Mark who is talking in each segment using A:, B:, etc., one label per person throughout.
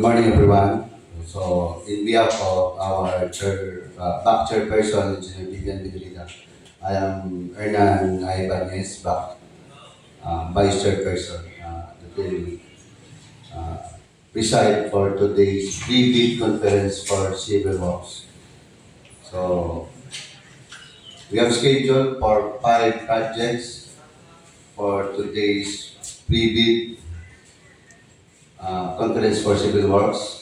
A: morning, everyone. So, in behalf of our back chairperson, Engineer Vivian Vidalita, I am Hernan Ibanez, back vice chairperson, that will uh, preside for today's pre-bid conference for civil works. So, we have scheduled for 5 projects for today's pre-bid conference for civil works.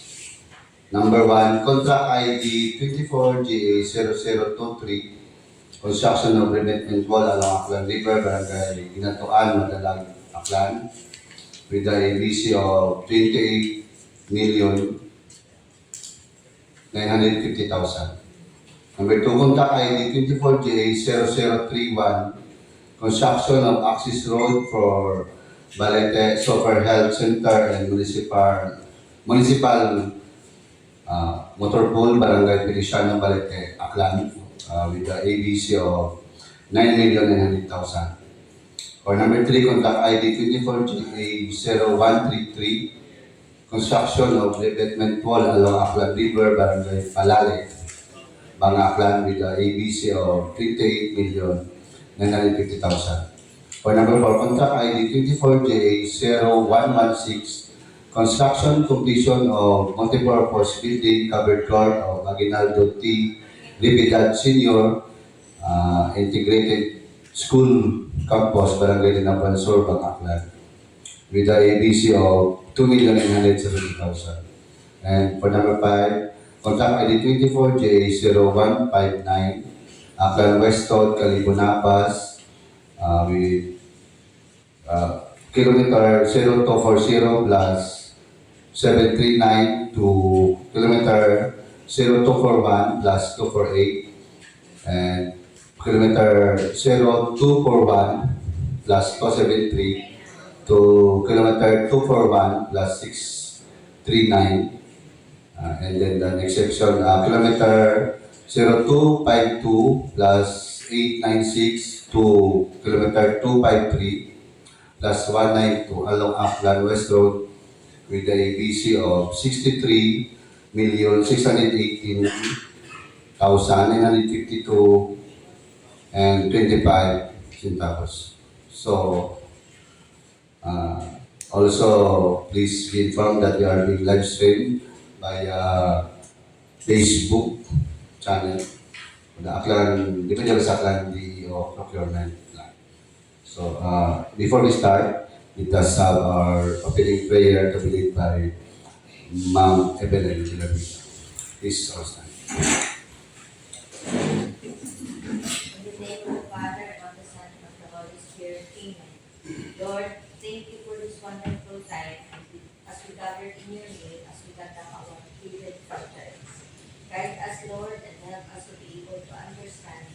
A: Number 1, Contract ID 24GA0023, Construction of Revetment Wall along Aklan River, Barangay Guinatu-an, Madalag, Aklan, with the ABC of 28,950,000. Number 2, Contract ID 24GA0031, Construction of Access Road for Balete, Sofer Health Center and Municipal Motor Pool, Barangay Feliciano, Balete, Aklan, with the ABC of 9,900,000. Or number 3, Contract ID 24GA0133, Construction of Revetment Wall along Aklan River, Barangay Palale, Banga, Aklan, with the ABC of 28,950,000. Or number 4, Contract ID 24GA0116, Construction completion of multipurpose building covered court of Aguinaldo Repiedad Senior Integrated School Campus, Barangay Linabuan, Banga, Aklan, with the ABC of 2,970,000. And for number 5, Contract ID 24J0159, Aklan West Road, Kalibo-Nabas, with kilometer 0240 plus 739 to kilometer 0241 plus 248 and kilometer 0241 plus 273 to kilometer 241 plus 639 and then the next section kilometer 0252 plus 896 to kilometer 253 plus 192 along Aklan West Road with the ABC of 63,618,952 and 25 centavos. So, also please be informed that we are being live streamed by Facebook channel, the Aklan, depende sa Aklan DEO Procurement. So, before we start, let us have our opening prayer to be led by Ma'am Evelyn Villavita. Please all stand.
B: In the name of the Father, and of the Son, and of the Holy Spirit. Amen. Lord, thank you for this wonderful time as we gather in your name, as we conduct our favorite projects. Guide us, Lord, and help us to be able to understand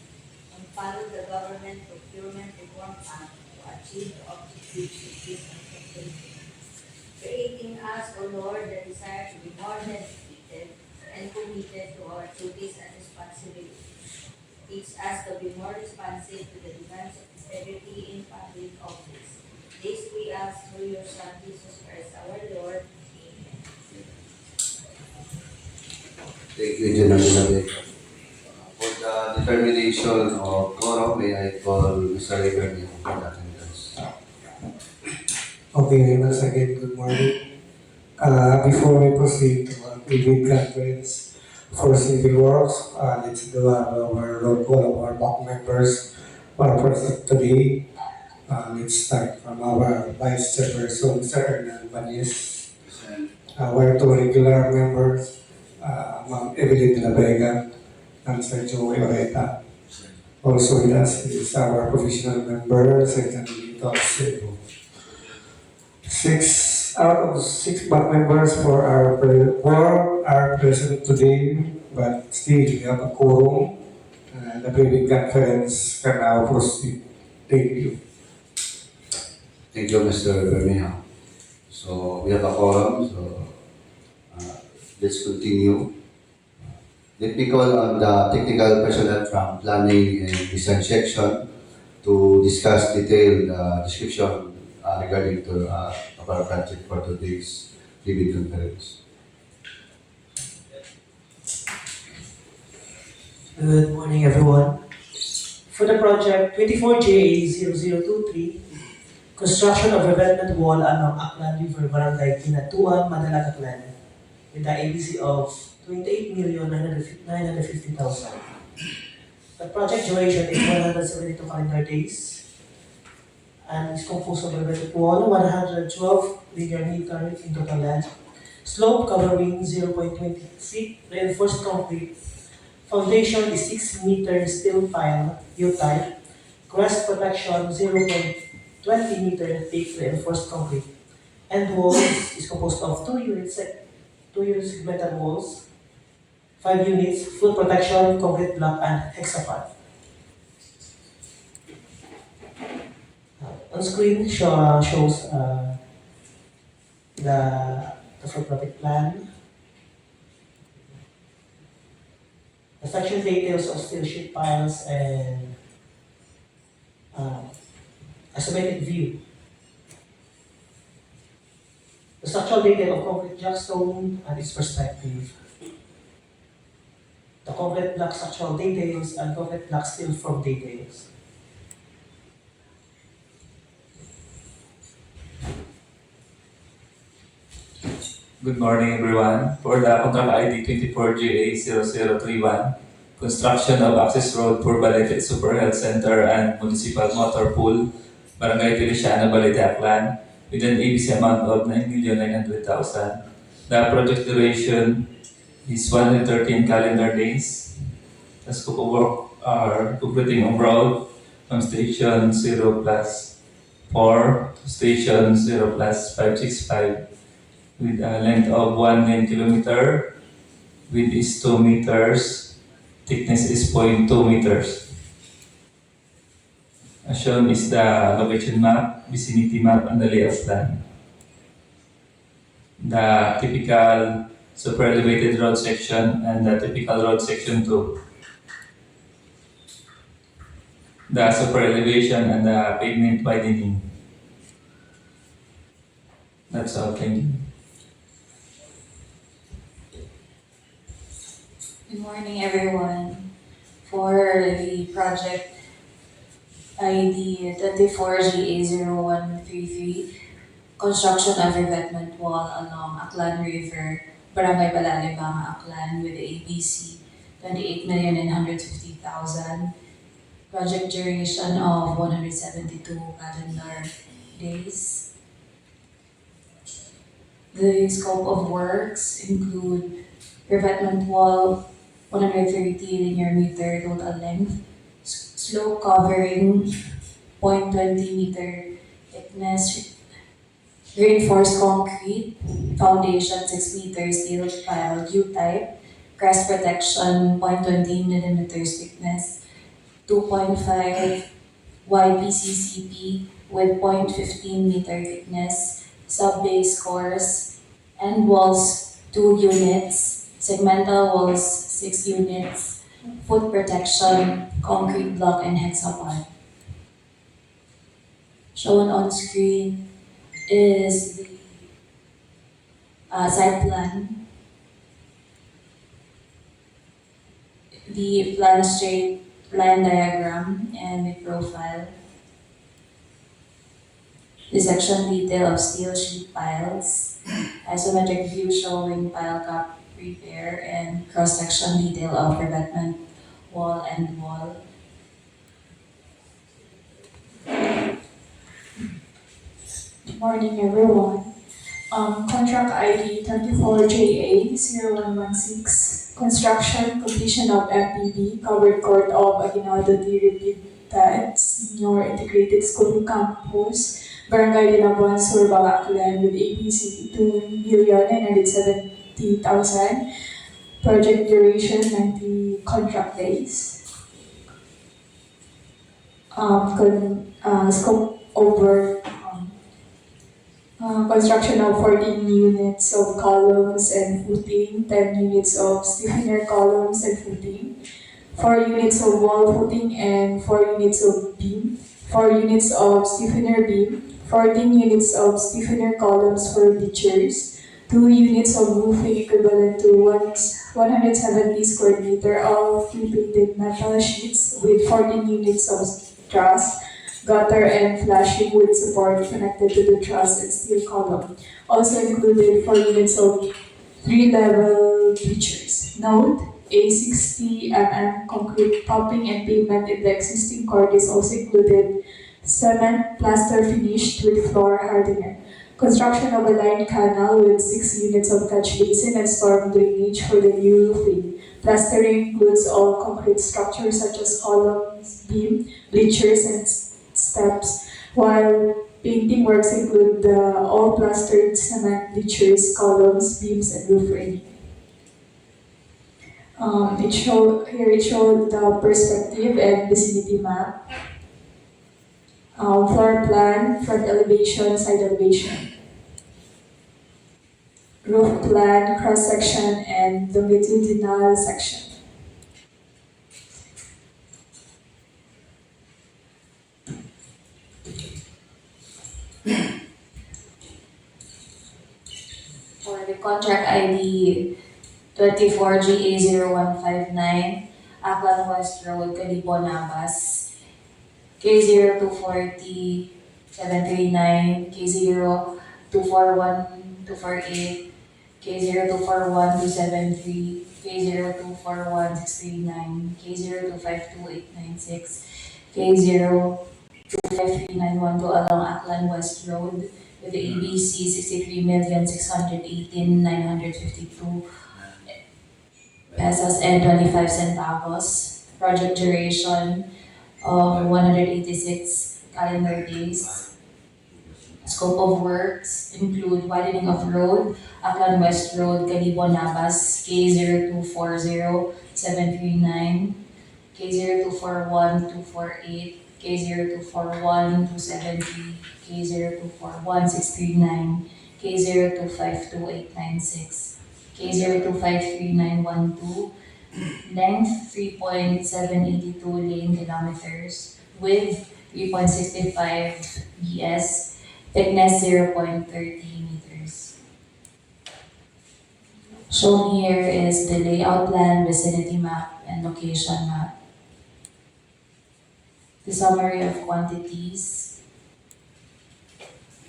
B: and follow the Government Procurement Reform Act to achieve the objectives of this and creating us, O Lord, the desire to be more dedicated and committed to our duties and responsibilities. Teach us to be more responsive to the demands of integrity in public office. This we ask through your Son, Jesus Christ, our Lord. Amen.
A: Thank you, General Villavita. For the determination of quorum, may I call Mr. Reverend for the attendance.
C: Okay, once again, good morning. Before we proceed to our pre-bid conference for civil works, let's do our roll call of our back members for today. Let's start from our Vice Chairperson, Mr. Hernan Ibanez. Our two regular members, Ma'am Evelyn de la Vega and Sir Joey Oreta. Also with us is our professional member, Secretary of Cebu. 6 out of 6 back members for our board are present today, but still we have a quorum. The pre-bid conference can now proceed. Thank you.
A: Thank you, Mr. Bermejo. So, we have a quorum, so let's continue. Let me call on the technical personnel from planning and design section to discuss detailed description regarding to our project for today's pre-bid conference.
D: Good morning, everyone. For the project 24JA0023, construction of revetment wall along Aklan River, Barangay Guinatu-an, Madalag, Aklan, with the ABC of 28,950,000. The project duration is 172 calendar days and is composed of revetment wall, 112 linear meter in total length, slope covering 0.20 feet, reinforced concrete. Foundation is 6 meters steel pile, U-type. Crust protection 0.20 meter thick reinforced concrete. End walls is composed of 2 units segmental walls, 5 units foot protection, concrete block, and hexapod. On screen shows the full project plan. The section details of steel sheet piles and isometric view. The structural detail of concrete jackstone and its perspective. The concrete block structural details and concrete block steel form details.
E: Good morning, everyone. For the contract ID 24GA0031, construction of access road for Balete Super Health Center and Municipal Motor Pool, Barangay Feliciano, Balete, Aklan, with an ABC amount of 9,900,000. The project duration is 113 calendar days. The scope of work are completing on road from station 0 plus 4 to station 0 plus 565 with a length of 1 lane kilometer, width is 2 meters, thickness is 0.2 meters. As shown is the location map, vicinity map, and the layout plan. The typical super elevated road section and the typical road section 2. The super elevation and the pavement widening. That's all, thank you.
F: Good morning, everyone. For the project ID 24GA0133, construction of revetment wall along Aklan River, Barangay Palale, Banga, Aklan, with ABC 28,950,000. Project duration of 172 calendar days. The scope of works include revetment wall 130 linear meter total length, slope covering 0.20 meter thickness, reinforced concrete, foundation 6 meters steel pile U-type, crest protection 0.20 millimeters thickness, 2.5 YPCCP with 0.15 meter thickness, sub-base cores, end walls 2 units, segmental walls 6 units, foot protection, concrete block, and hexapod. Shown on screen is the site plan, the plan straight line diagram, and the profile. The section detail of steel sheet piles, isometric view showing pile cap repair, and cross-section detail of revetment wall and wall.
G: Good morning, everyone. Contract ID 24JA0116, construction completion of MPB, covered court of Aguinaldo Repiedad Senior Integrated School Campus, Barangay Linabuan, Banga, Aklan, with ABC 2,970,000. Project duration 90 contract days. Scope over construction of 14 units of columns and footing, 10 units of stiffener columns and footing, 4 units of wall footing and 4 units of beam, 4 units of stiffener beam, 14 units of stiffener columns for bleachers, 2 units of roofing equivalent to 170 square meter of pre-painted metal sheets with 14 units of truss, gutter, and flashing wood support connected to the truss and steel column. Also included 4 units of 3-level bleachers. Note, a 60 mm concrete topping and pavement in the existing court is also included. Cement plaster finished with floor hardener. Construction of a lined canal with 6 units of catch basin and storm drainage for the new roofing. Plastering includes all concrete structures such as columns, beam, bleachers, and steps, while painting works include the all plastered cement bleachers, columns, beams, and roof railing. It showed the perspective and vicinity map, floor plan, front elevation, side elevation, roof plan, cross section, and longitudinal section.
F: For the contract ID 24GA0159, Aklan West Road, Kalibo-Nabas, K0240 739, K0241 K0241 273, K0241 639, K0252 896, K025391 along Aklan West Road with the ABC 63,618,952 pesos and 25 centavos. Project duration 186 calendar days. Scope of works include widening of road, Aklan West Road, Kalibo-Nabas, K0240 739, K0241 248, K0241 273, K0241 639, K0252 896, K0253 912, length 3.782 lane kilometers, width 3.65 BS, thickness 0.30 meters. Shown here is the layout plan, vicinity map, and location map. The summary of quantities,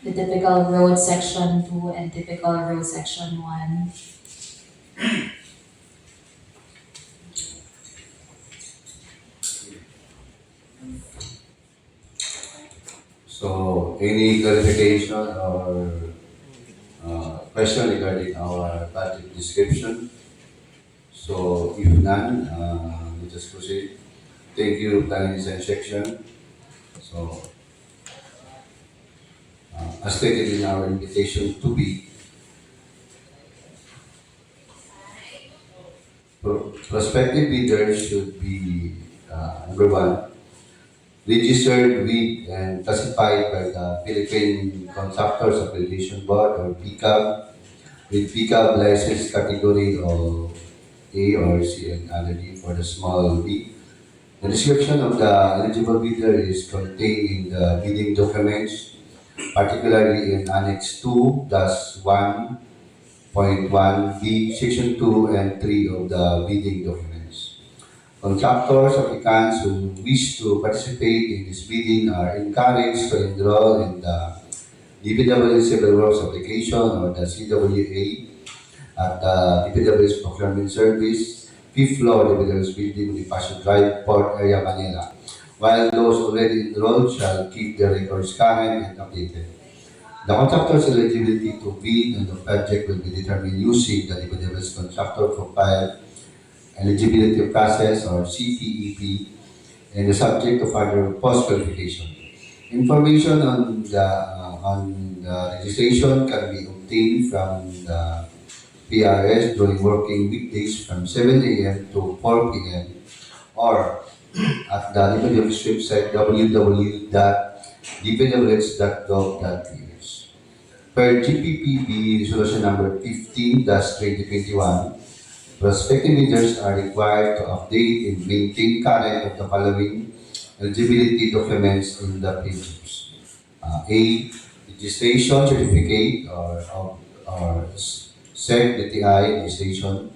F: the typical road section 2 and typical road section 1.
A: So, any clarification or question regarding our project description? So, if none, let us proceed. Thank you, planning design section. So, as stated in our invitation to be, prospective bidders should be number one, registered with and classified by the Philippine Contractors Accreditation Board or PCAB with PCAB license category of A or C and other D for the small B. The description of the eligible bidder is contained in the bidding documents, particularly in Annex 2-1.1B, Section 2 and 3 of the bidding documents. Contractors, applicants who wish to participate in this bidding are encouraged to enroll in the DPW Civil Works application or the CWA at the DPW's Procurement Service, 5th floor DPW's building, Lipacio Drive, Port Area, Manila, while those already enrolled shall keep their records current and updated. The contractor's eligibility to bid on the project will be determined using the DPW's contractor profile eligibility process or CTEP and the subject to further post-qualification. Information on the registration can be obtained from the PRS during working weekdays from 7 a.m. to 4 p.m. or at the DPW's website www.dpws.gov.ph. Per GPPB Resolution Number 15-2021, prospective bidders are required to update and maintain current of the following eligibility documents in the pages. A. Registration certificate or SEC DTI registration.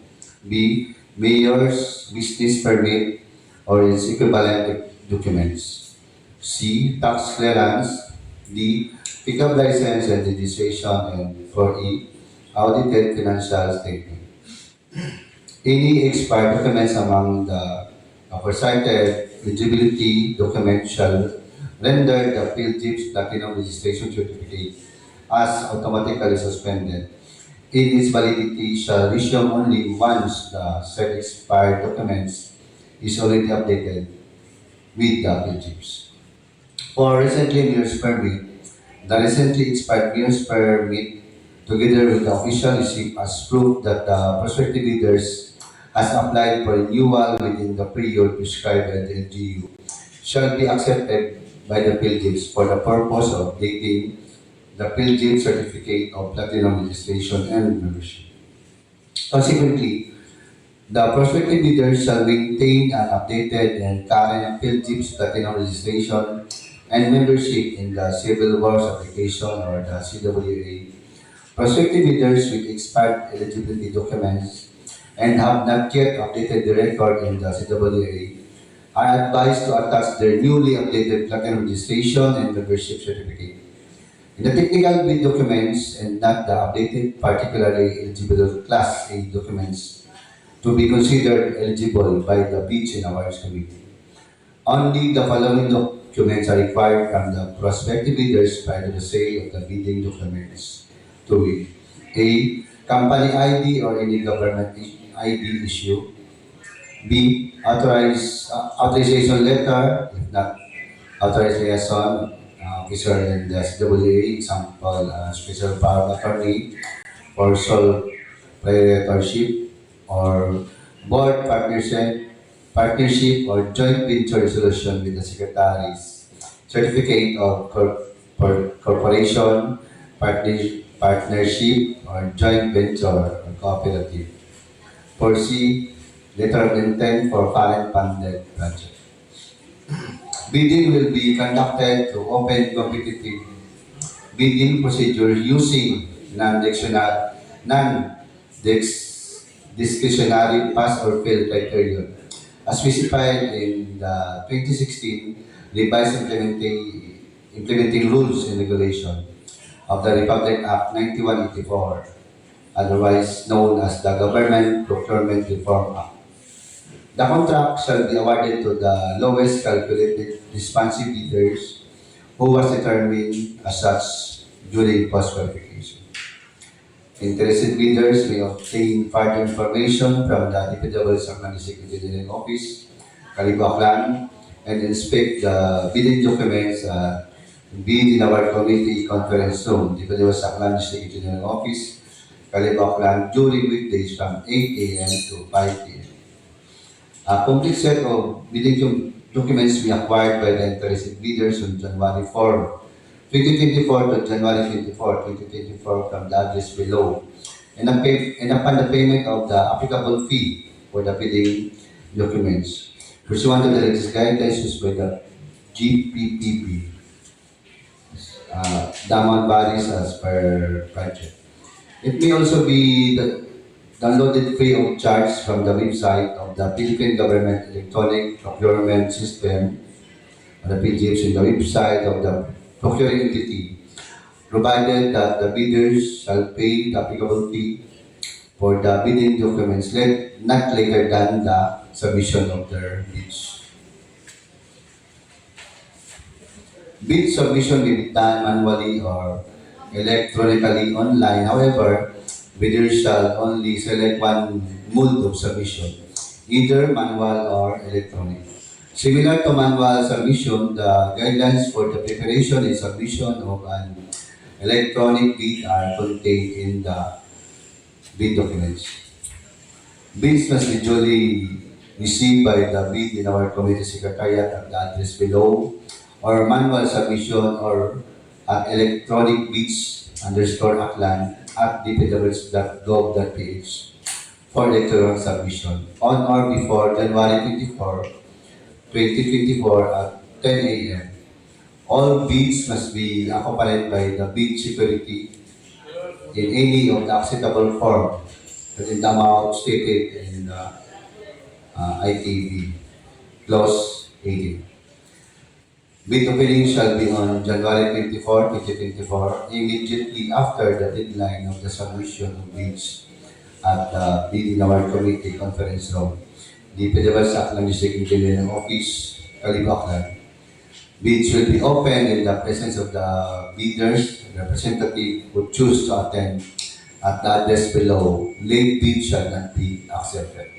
A: B. Mayor's business permit or its equivalent documents. C. Tax clearance. D. Pickup license and registration. And 4E. Audited financial statement. Any expired documents among the aforecited eligibility documents shall render the PhD's Platinum Registration Certificate as automatically suspended. In its validity shall resume only once the said expired documents is already updated with the PhD's. For recently mayor's permit, the recently expired mayor's permit together with the official receipt as proof that the prospective bidders has applied for renewal within the period prescribed by the LGU shall be accepted by the PhilGIPS for the purpose of dating the PhilGIPS Certificate of Platinum Registration and Membership. Consequently, the prospective bidders shall maintain an updated and current PhilGIPS Platinum Registration and Membership in the Civil Works Application or the CWA. Prospective bidders with expired eligibility documents and have not yet updated the record in the CWA are advised to attach their newly updated Platinum Registration and Membership Certificate. In the technical bid documents and not the updated particularly eligible Class A documents to be considered eligible by the Bids and Awards Committee. Only the following documents are required from the prospective bidders prior to the sale of the bidding documents. To wit, A. Company ID or any government ID issue. B. Authorization letter, if not authorized liaison officer in the SWA, example, special power of attorney for sole proprietorship or board partnership or joint venture resolution with the secretaries, certificate of corporation, partnership or joint venture or cooperative. 4C, letter of intent for foreign funded project. Bidding will be conducted to open competitive bidding procedure using non-discretionary pass or fail criterion as specified in the 2016 revised implementing rules and regulation of the Republic Act 9184, otherwise known as the Government Procurement Reform Act. The contract shall be awarded to the lowest calculated responsive bidders who was determined as such during post-qualification. Interested bidders may obtain further information from the DPW's Aklan District Engineering Office, Kalibo-Nabas, and inspect the bidding documents at Bid in our committee conference room, DPW's Aklan District Engineering Office, Kalibo-Nabas, during weekdays from 8 a.m. to 5 p.m. A complete set of bidding documents be acquired by the interested bidders on January 4, 2024 to January 24, 2024 from the address below and upon the payment of the applicable fee for the bidding documents pursuant to the latest guidelines used by the GPPB. The amount varies as per project. It may also be downloaded free of charge from the website of the Philippine Government Electronic Procurement System, the PGH, in the website of the procuring entity, provided that the bidders shall pay the applicable fee for the bidding documents not later than the submission of their bids. Bid submission may be done manually or electronically online. However, bidders shall only select one mode of submission, either manual or electronic. Similar to manual submission, the guidelines for the preparation and submission of an electronic bid are contained in the bid documents. Bids must be duly received by the bid in our committee secretariat at the address below, or manual submission or at electronic bids_Aklan at dpws.gov.ph for electronic submission on or before January 24, 2024 at 10 a.m. All bids must be accompanied by the bid security in any of the acceptable form within the amount stated in the ITV Clause 18. Bid opening shall be on January 24, 2024, immediately after the deadline of the submission of bids at the Bidding Award Committee Conference Room, Repiedad sa Aklan District Engineering Office, Kalibo-Nabas. Bids will be opened in the presence of the bidders. Representative who choose to attend at the address below. Late bid shall not be accepted.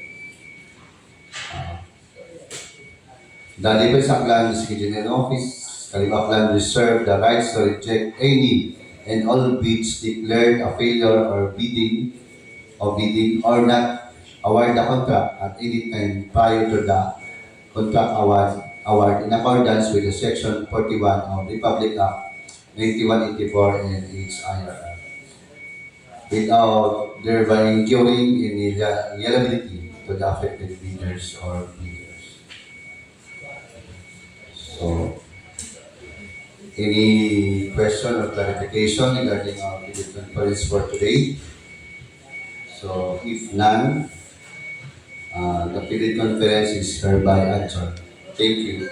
A: The Livestream Aklan District Engineering Office, Kalibo-Nabas reserve the rights to reject any and all bids declared a failure or bidding or not award the contract at any time prior to the contract award in accordance with the Section 41 of Republic Act 9184 and its IRR, without thereby incurring any liability to the affected bidders or bidders. So, any question or clarification regarding our video conference for today? So, if none, the video conference is hereby adjourned. Thank you.